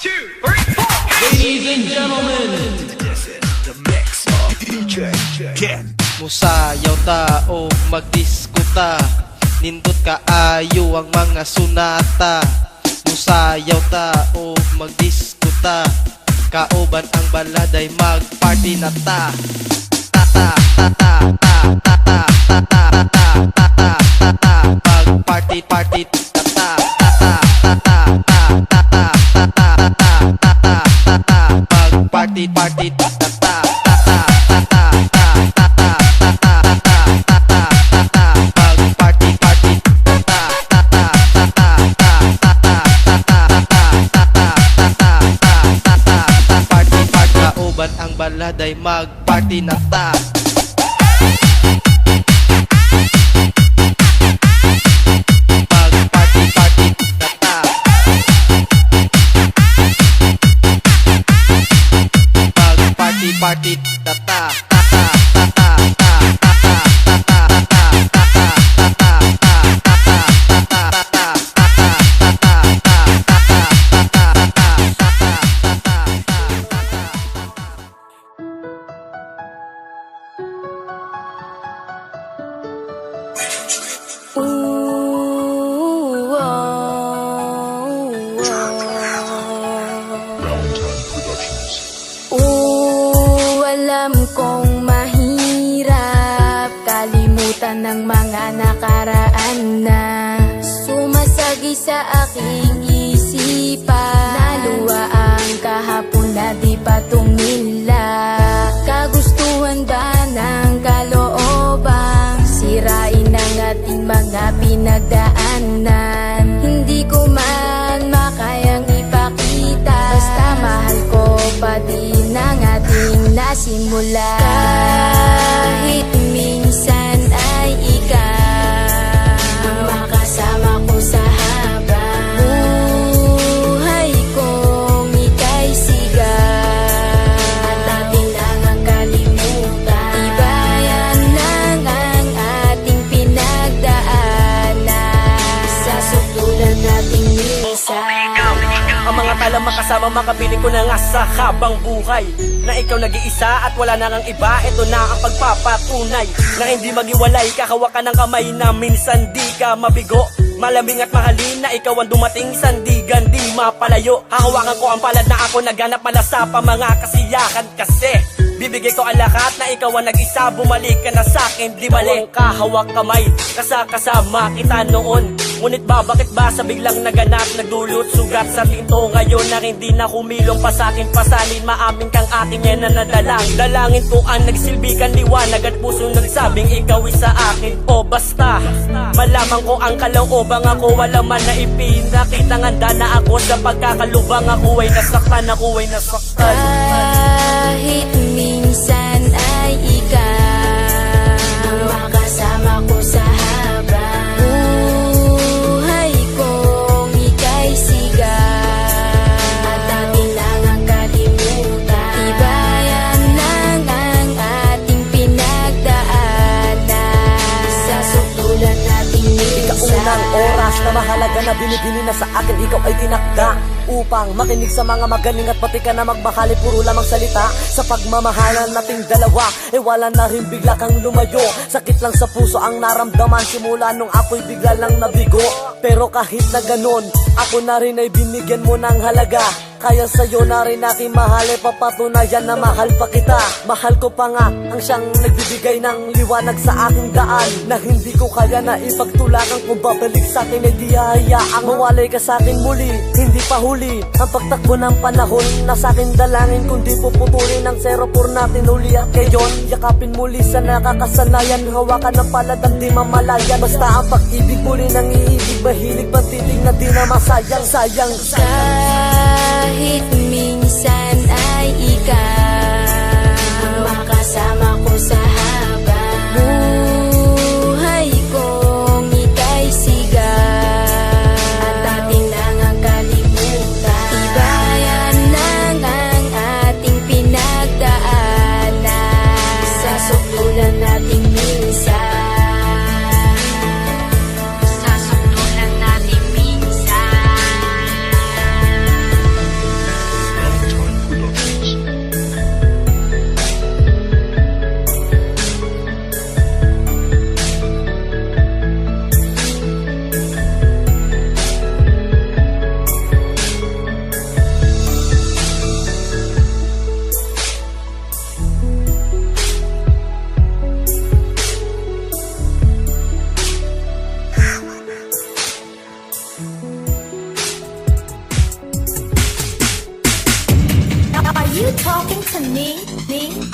2, 3, 4. Ladies and gentlemen, This is the mix of DJ Ken. Musayaw ta o magdiskuta, nindot kaayo ang mga sunata. Musayaw ta o magdiskuta, kauban ang baladay magparty na ta. Magparty party ta. Magparty party ta. Ang baladay magparty na ta. Magparty party na ta. Magparty party na ta. Alam kong mahirap kalimutan ng mga nakaraan na sumasagi sa aking isipan. Naluwa ang kahapon na di pa tumila. Kagustuhan ba ng kaloobang sirain ang ating mga pinagdaanan? Hindi ko man makayang ipakita, basta mahal ko pa din ang ating nasimula. Kahit minsan ay ikaw ang makasama ko sa habang buhay kong ika'y sigaw. At atin lang ang kalimutan, tibayan lang ang ating pinagdaanan sa sutulan nating minsan. Ang mga tala makasama makapiling ko na nga sa habang buhay, na ikaw nag-iisa at wala na ngang iba. Ito na ang pagpapatunay na hindi maghiwalay. Kakawakan ng kamay na minsan di ka mabigo. Malamig at mahalin na ikaw ang dumating, sandigan di mapalayo. Hahawakan ko ang palad na ako naghanap mala sa mga kasiyahan. Kasi bibigay ko ang lahat na ikaw ang nag-isa. Bumalik ka na sa'kin, di mali. Kahawak kamay, kasama kita noon. Ngunit bakit ba sa biglang naganap, nagdulot sugat sa tinto ngayon na hindi na humilong pa sa'kin. Pasalin maamin kang aking yan na nadalang. Dalangin ko ang nagsilbi kang liwanag at puso nagsabing ikaw isa akin. O basta malaman ko ang kalooban ako, wala man na ipinakita. Handa na ako sa pagkakalubang, ako ay nasaktan, ako ay nasaktan. Kahit minsan ay ikaw ang makasama ko sa habang buhay kong ika'y sigaw. At atin lang ang kalimutan, tibayan lang ang ating pinagdaanan sa sutulan nating minsan. Ikaunang oras na mahalaga na binibini na sa akin, ikaw ay tinakda upang makinig sa mga magaling at pati ka na magbakali. Puro lamang salita sa pagmamahalan nating dalawa, wala na rin bigla kang lumayo. Sakit lang sa puso ang naramdaman simula nung ako'y bigla lang nabigo. Pero kahit na ganon, ako na rin ay binigyan mo ng halaga. Kaya sa'yo na rin aking mahal, papatunayan na mahal pa kita. Mahal ko pa nga ang siyang nagbibigay ng liwanag sa aking daan, na hindi ko kaya na ipagtulakan. Kung babalik sa'kin ay di hayaang mawalay ka sa'kin muli. Hindi pa huli ang pagtakbo ng panahon na sa'kin dalangin, kundi puputulin ang 04 natin uli. At ngayon yakapin muli sa nakakasanayan, hawakan ng palad ang di mamalayan. Basta ang pag-ibig muli nang iibig, mahilig pang titig na di na masayang. Sayang kahit minsan ay ikaw ang makasama ko sa habang buhay kong ika'y sigaw. At atin lang ang kalimutan, tibayan lang ang ating pinagdaanan sa sutulan nating minsan. Sa sutulan nating minsan. You talking to me? Me?